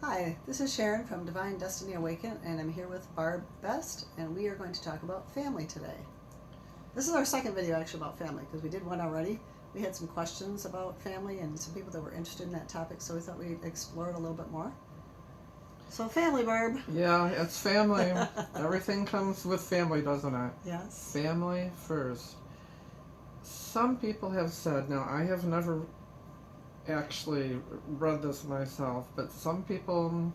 Hi, this is Sharon from Divine Destiny Awaken, and I'm here with Barb Best, and we are going to talk about family today. This is our second video actually about family because we did one already. We had some questions about family and some people that were interested in that topic, so we thought we'd explore it a little bit more. So, family, Barb. Yeah, it's family. Everything comes with family, doesn't it? Yes. Family first. Some people have said, now I have never actually read this myself, but some people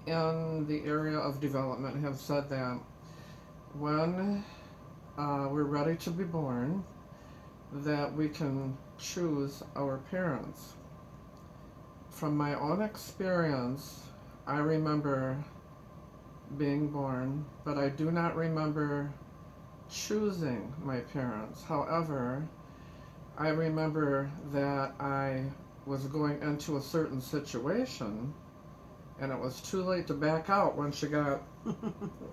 in the area of development have said that when we're ready to be born, that we can choose our parents. From my own experience, I remember being born, but I do not remember choosing my parents. However, I remember that I was going into a certain situation and it was too late to back out when she got,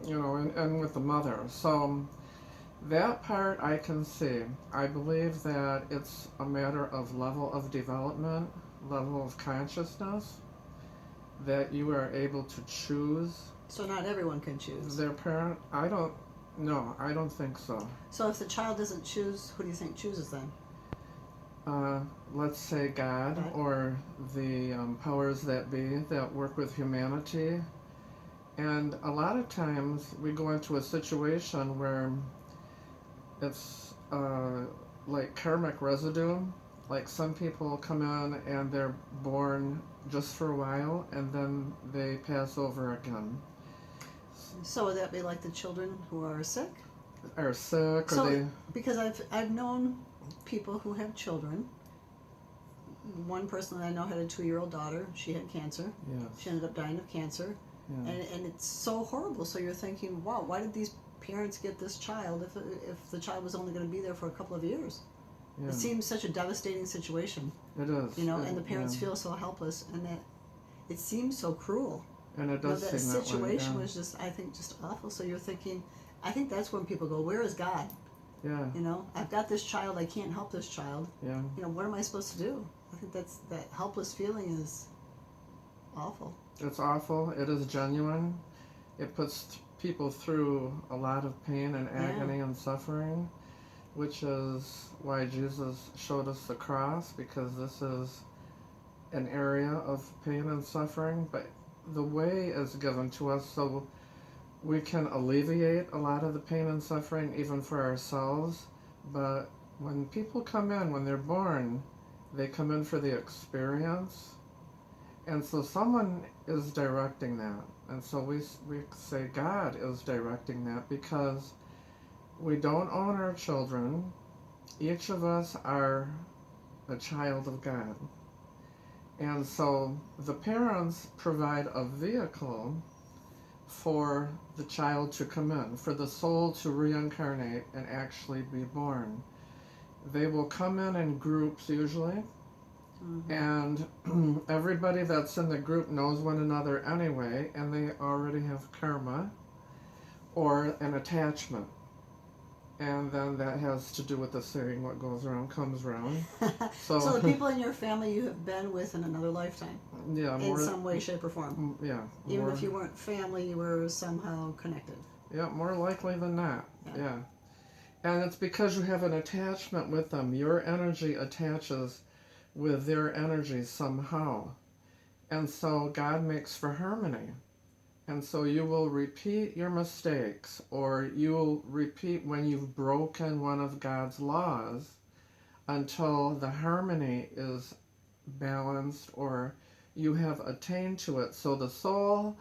in with the mother. So that part I can see. I believe that it's a matter of level of development, level of consciousness, that you are able to choose So, not everyone can choose. their parent. I don't think so. So, if the child doesn't choose, who do you think chooses then? uh, let's say God God. or the powers that be that work with humanity. And a lot of times we go into a situation where it's like karmic residue. Like some people come in and they're born just for a while and then they pass over again. So, would that be like the children who are sick? Are sick or So, they. because I've known people who have children. One person that I know had a 2-year-old daughter. She had cancer. Yes. She ended up dying of cancer, Yeah. and it's so horrible. So you're thinking, wow, why did these parents get this child if the child was only going to be there for a couple of years? Yeah. It seems such a devastating situation, It is. and the parents yeah. feel so helpless, and that it seems so cruel. And it does That seem that way. situation Yeah. was just, I think, just awful. So you're thinking, I think that's when people go, where is God? Yeah. I've got this child, I can't help this child. Yeah. What am I supposed to do? I think that helpless feeling is awful. It's awful. It is genuine. It puts people through a lot of pain and agony and suffering, which is why Jesus showed us the cross, because this is an area of pain and suffering. But the way is given to us so we can alleviate a lot of the pain and suffering, even for ourselves. But when people come in, when they're born, they come in for the experience. And so someone is directing that. And so we say God is directing that because we don't own our children. Each of us are a child of God. And so the parents provide a vehicle for the child to come in, for the soul to reincarnate and actually be born. They will come in groups usually. Mm-hmm. And everybody that's in the group knows one another anyway, and they already have karma or an attachment. And then that has to do with the saying, what goes around comes around. So the people in your family you have been with in another lifetime, yeah, in some way, shape, or form. Yeah. Even if you weren't family, you were somehow connected. Yeah, more likely than not. Yeah. And it's because you have an attachment with them. Your energy attaches with their energy somehow. And so God makes for harmony. And so you will repeat your mistakes, or you will repeat when you've broken one of God's laws until the harmony is balanced or you have attained to it. So the soul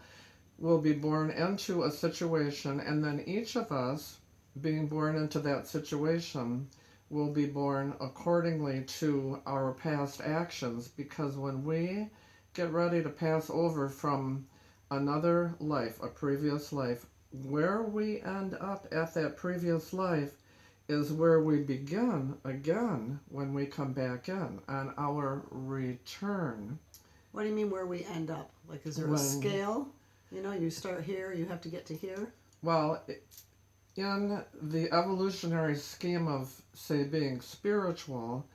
will be born into a situation, and then each of us, being born into that situation, will be born accordingly to our past actions, because when we get ready to pass over from another life, a previous life, where we end up at that previous life is where we begin again when we come back in on our return. What do you mean where we end up? Like, is there a scale? You start here, you have to get to here? Well, in the evolutionary scheme of, say, being spiritual,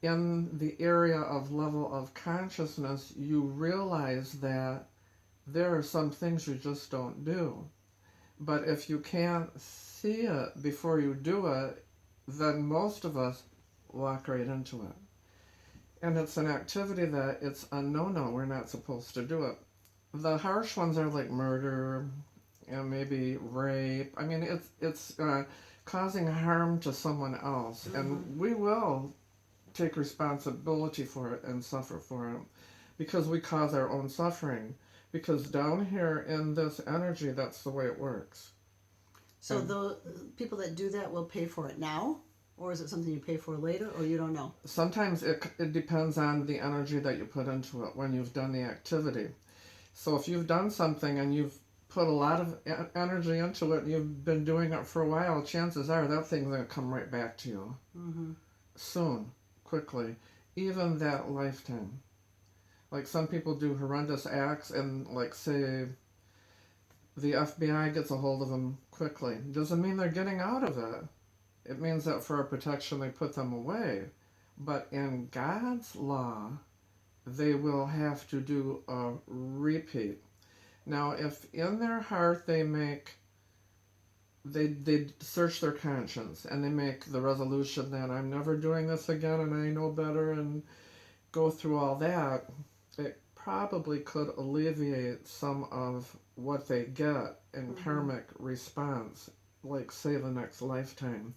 in the area of level of consciousness, you realize that there are some things you just don't do. But if you can't see it before you do it, then most of us walk right into it. And it's an activity that it's a no-no. We're not supposed to do it. The harsh ones are like murder and maybe rape. I mean, it's causing harm to someone else, and we will take responsibility for it and suffer for it because we cause our own suffering. Because down here in this energy, that's the way it works. So the people that do that will pay for it now, or is it something you pay for later, or you don't know? Sometimes it depends on the energy that you put into it when you've done the activity. So if you've done something and you've put a lot of energy into it and you've been doing it for a while, chances are that thing's going to come right back to you. Soon, quickly, even that lifetime. Like some people do horrendous acts and like say the FBI gets a hold of them quickly. Doesn't mean they're getting out of it. It means that for our protection they put them away. But in God's law, they will have to do a repeat. Now, if in their heart they search their conscience and they make the resolution that I'm never doing this again and I know better and go through all that, it probably could alleviate some of what they get in karmic response, like say the next lifetime.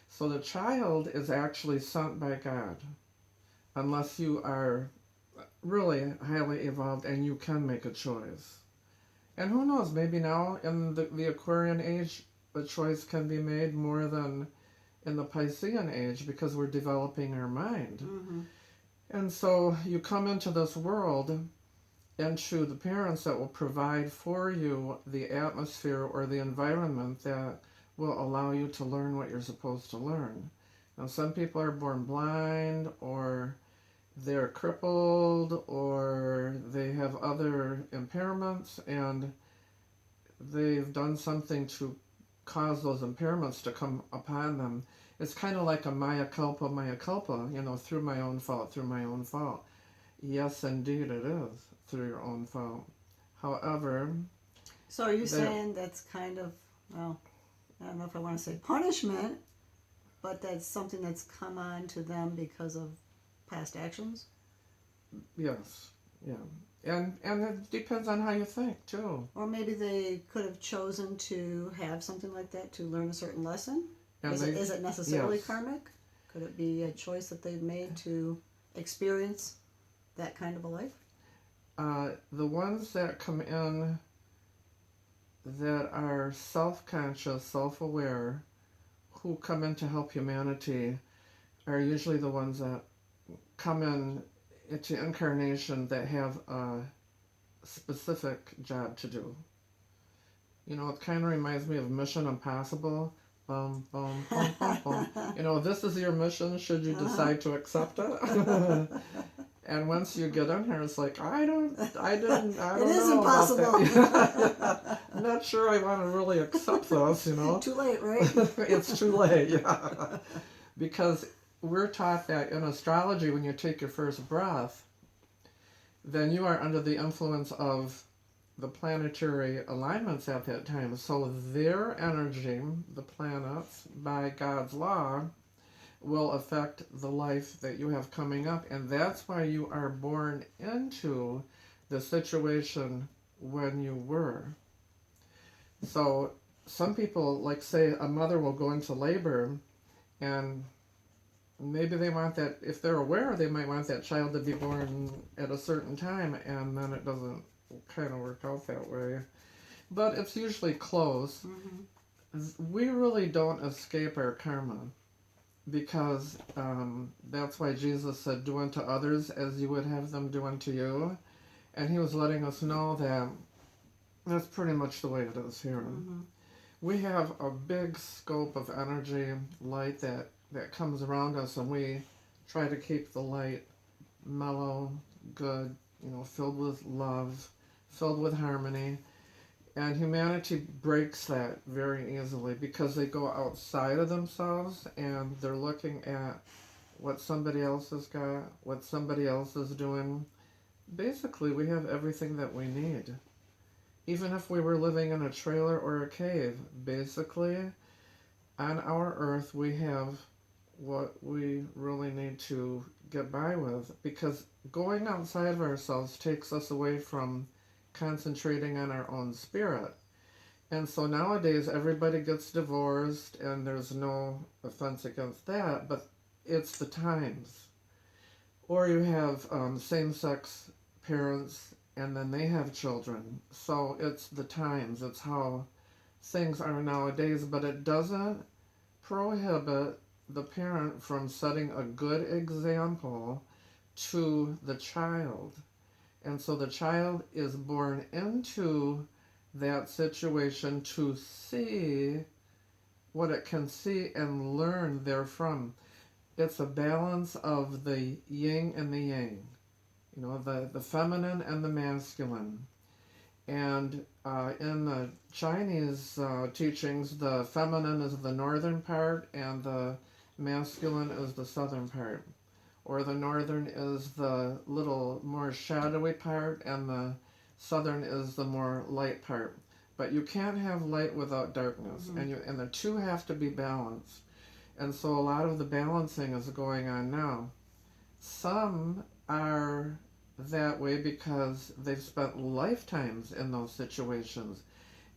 So the child is actually sent by God, unless you are really highly evolved and you can make a choice. And who knows, maybe now in the Aquarian age, a choice can be made more than in the Piscean age because we're developing our mind. And so you come into this world into the parents that will provide for you the atmosphere or the environment that will allow you to learn what you're supposed to learn. Now, some people are born blind, or they're crippled, or they have other impairments, and they've done something to cause those impairments to come upon them. It's kind of like a mea culpa, through my own fault. Yes, indeed it is, through your own fault. However... So are you saying that's kind of, well, I don't know if I want to say punishment, but that's something that's come on to them because of past actions? Yes, yeah. And it depends on how you think, too. Or maybe they could have chosen to have something like that to learn a certain lesson? Is it necessarily karmic? Could it be a choice that they've made to experience that kind of a life? The ones that come in that are self-conscious, self-aware, who come in to help humanity are usually the ones that come in into incarnation that have a specific job to do. You know, it kind of reminds me of Mission Impossible. Boom, boom, boom, boom, boom. You know, this is your mission should you decide to accept it. And once you get in here, it's like, I don't It is know impossible. About that. I'm not sure I want to really accept this, you know. Too late, right? It's too late, yeah. Because we're taught that in astrology, when you take your first breath, then you are under the influence of the planetary alignments at that time. So their energy, the planets, by God's law, will affect the life that you have coming up. And that's why you are born into the situation when you were. So some people, like say a mother will go into labor and maybe they want that, if they're aware, they might want that child to be born at a certain time, and then it doesn't kind of work out that way. But it's usually close. We really don't escape our karma, because that's why Jesus said, do unto others as you would have them do unto you. And he was letting us know that that's pretty much the way it is here. We have a big scope of energy, light that comes around us, and we try to keep the light mellow, good, filled with love, filled with harmony. And humanity breaks that very easily because they go outside of themselves and they're looking at what somebody else has got, what somebody else is doing. Basically, we have everything that we need. Even if we were living in a trailer or a cave, basically, on our earth, we have what we really need to get by with, because going outside of ourselves takes us away from concentrating on our own spirit. And so nowadays everybody gets divorced, and there's no offense against that, but it's the times. Or you have same-sex parents, and then they have children. So it's the times, it's how things are nowadays, but it doesn't prohibit the parent from setting a good example to the child. And so the child is born into that situation to see what it can see and learn therefrom. It's a balance of the yin and the yang, you know, the feminine and the masculine. And in the Chinese teachings, the feminine is the northern part and the masculine is the southern part. Or the northern is the little more shadowy part and the southern is the more light part. But you can't have light without darkness, and the two have to be balanced. And so a lot of the balancing is going on now. Some are that way because they've spent lifetimes in those situations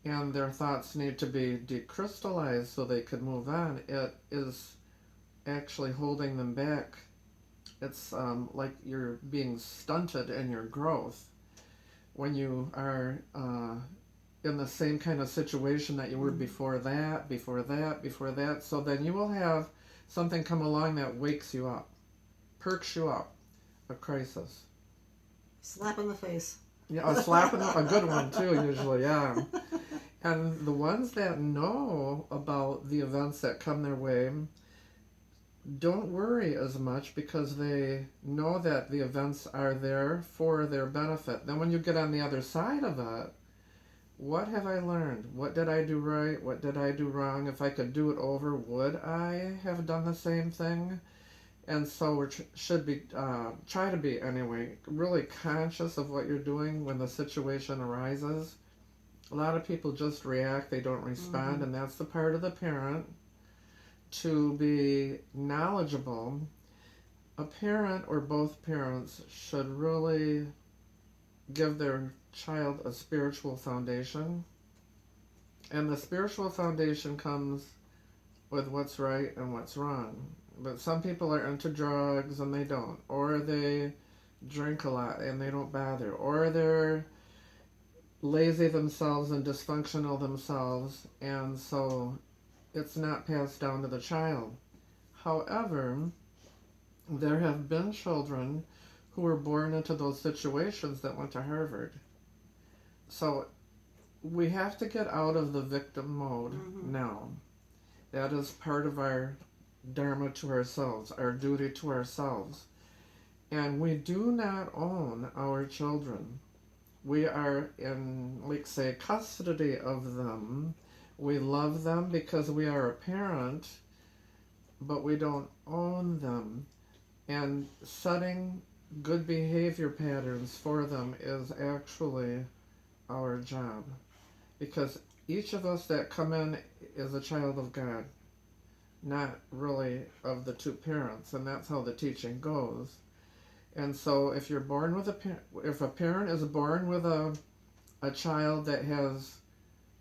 and their thoughts need to be decrystallized so they can move on. It is actually holding them back. It's like you're being stunted in your growth when you are in the same kind of situation that you were before that. So then you will have something come along that wakes you up, perks you up, a crisis. Slap in the face. Yeah, a slap in the, a good one too, usually, yeah. And the ones that know about the events that come their way don't worry as much because they know that the events are there for their benefit. Then when you get on the other side of it, what have I learned? What did I do right? What did I do wrong? If I could do it over, would I have done the same thing? And so we should be, try to be anyway, really conscious of what you're doing when the situation arises. A lot of people just react, they don't respond, and that's the part of the parent to be knowledgeable. A parent or both parents should really give their child a spiritual foundation. And the spiritual foundation comes with what's right and what's wrong. But some people are into drugs and they don't. Or they drink a lot and they don't bother. Or they're lazy themselves and dysfunctional themselves, and so it's not passed down to the child. However, there have been children who were born into those situations that went to Harvard. So we have to get out of the victim mode now. That is part of our dharma to ourselves, our duty to ourselves. And we do not own our children. We are in, like say, custody of them. We love them because we are a parent, but we don't own them. And setting good behavior patterns for them is actually our job. Because each of us that come in is a child of God, not really of the two parents, and that's how the teaching goes. And so if you're born with if a parent is born with a child that has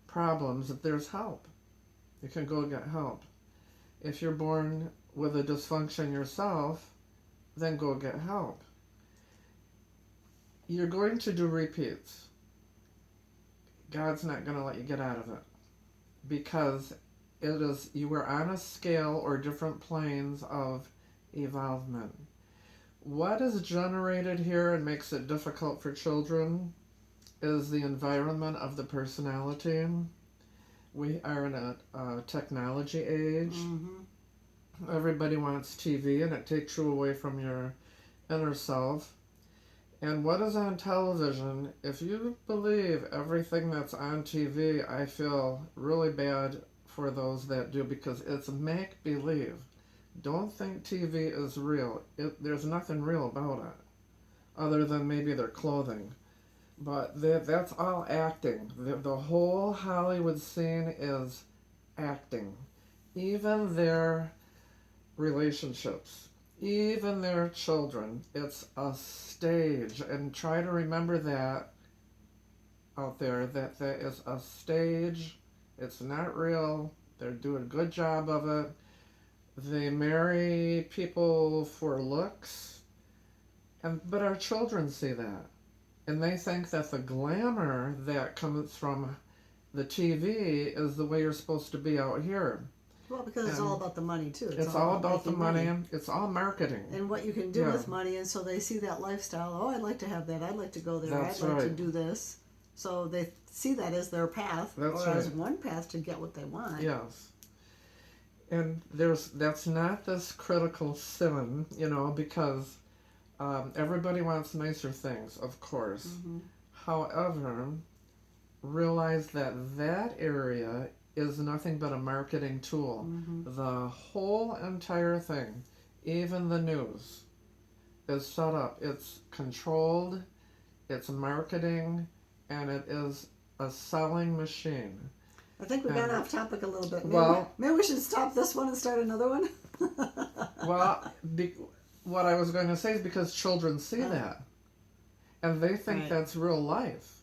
problems, there's help. You can go get help. If you're born with a dysfunction yourself, then go get help. You're going to do repeats. God's not going to let you get out of it because you are on a scale or different planes of evolvement. What is generated here and makes it difficult for children is the environment of the personality. We are in a technology age. Everybody wants TV and it takes you away from your inner self. And what is on television, if you believe everything that's on TV, I feel really bad for those that do because it's make-believe. don't think TV is real. There's nothing real about it, other than maybe their clothing. But that's all acting. The whole Hollywood scene is acting. Even their relationships, even their children, it's a stage. And try to remember that out there, that is a stage. It's not real. They're doing a good job of it. They marry people for looks, but our children see that. And they think that the glamour that comes from the TV is the way you're supposed to be out here. Well, because it's all about the money too. It's all about the money. It's all marketing. And what you can do with money, and so they see that lifestyle. Oh, I'd like to have that. I'd like to go there. That's I'd like right. to do this. So they see that as their path, That's or as right. one path to get what they want. Yes. And that's not this critical sin, because everybody wants nicer things, of course. Mm-hmm. However, realize that area is nothing but a marketing tool. Mm-hmm. The whole entire thing, even the news, is set up. It's controlled, it's marketing, and it is a selling machine. I think we got off topic a little bit. Maybe we should stop this one and start another one. Well, what I was going to say is because children see that, and they think that's real life.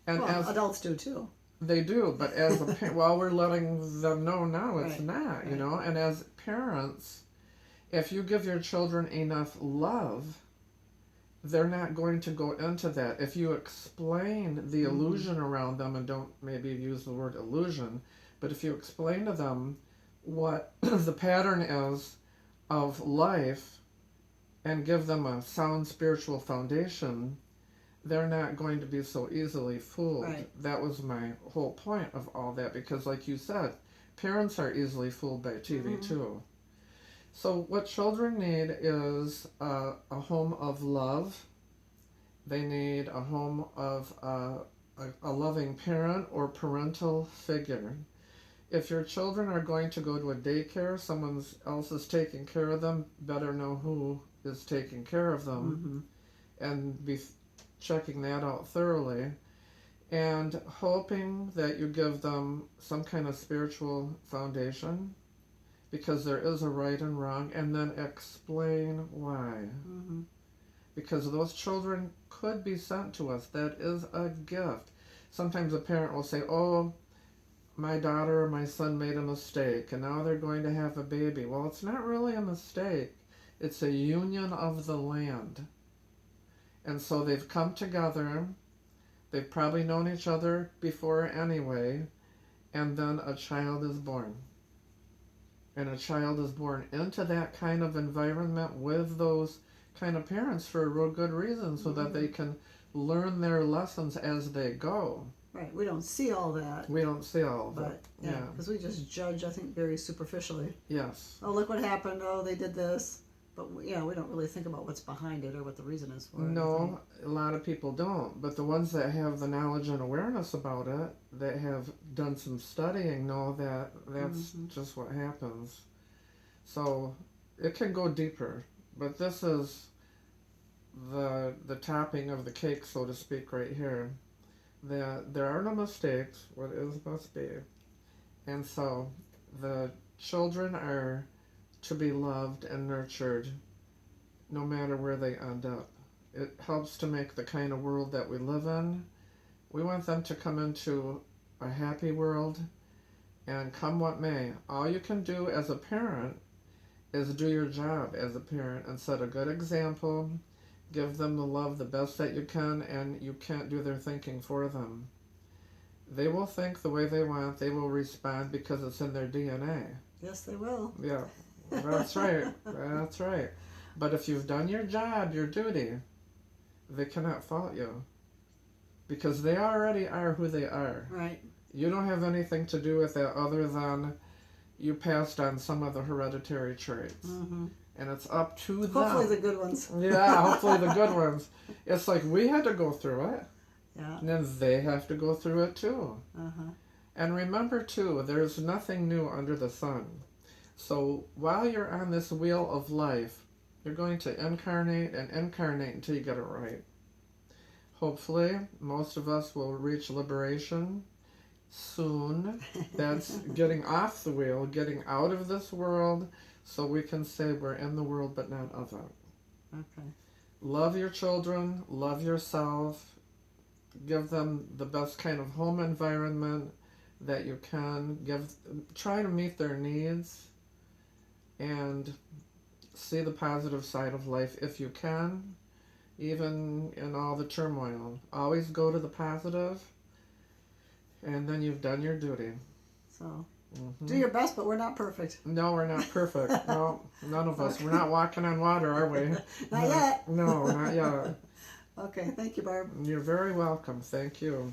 And as adults do too. They do, but as a parent, we're letting them know now it's not, Right. And as parents, if you give your children enough love, they're not going to go into that. If you explain the illusion around them, and don't maybe use the word illusion, but if you explain to them what the pattern is of life and give them a sound spiritual foundation, they're not going to be so easily fooled. Right. That was my whole point of all that, because like you said, parents are easily fooled by TV too. So what children need is a home of love. They need a home of a loving parent or parental figure. If your children are going to go to a daycare, someone else is taking care of them, better know who is taking care of them, and be checking that out thoroughly, and hoping that you give them some kind of spiritual foundation, because there is a right and wrong, and then explain why. Because those children could be sent to us. That is a gift. Sometimes a parent will say, oh, my daughter or my son made a mistake, and now they're going to have a baby. Well, it's not really a mistake. It's a union of the land. And so they've come together. They've probably known each other before anyway, and then a child is born. And a child is born into that kind of environment with those kind of parents for a real good reason, so that they can learn their lessons as they go. Right. We don't see all that. We don't see all of But it. Yeah. because we just judge, I think, very superficially. Yes. Oh, look what happened. Oh, they did this. But we don't really think about what's behind it or what the reason is for it. No, a lot of people don't. But the ones that have the knowledge and awareness about it, that have done some studying, know that that's just what happens. So it can go deeper. But this is the topping of the cake, so to speak, right here. That there are no mistakes. What is must be. And so the children are to be loved and nurtured no matter where they end up. It helps to make the kind of world that we live in. We want them to come into a happy world, and come what may. All you can do as a parent is do your job as a parent and set a good example, give them the love the best that you can, and you can't do their thinking for them. They will think the way they want. They will respond because it's in their DNA. Yes, they will. Yeah. That's right. That's right. But if you've done your job, your duty, they cannot fault you. Because they already are who they are. Right. You don't have anything to do with that other than you passed on some of the hereditary traits. And it's up to them. Hopefully the good ones. Yeah, hopefully the good ones. It's like we had to go through it. Yeah. And then they have to go through it too. Uh-huh. And remember too, there's nothing new under the sun. So while you're on this wheel of life, you're going to incarnate and incarnate until you get it right. Hopefully, most of us will reach liberation soon. That's getting off the wheel, getting out of this world, so we can say we're in the world but not of it. Okay. Love your children, love yourself, give them the best kind of home environment that you can. Try to meet their needs and see the positive side of life if you can, even in all the turmoil. Always go to the positive, and then you've done your duty. So, Mm-hmm. do your best, but we're not perfect. No, we're not perfect. No, none of us. We're not walking on water, are we? Not yet. No, not yet. Okay, thank you, Barb. You're very welcome. Thank you.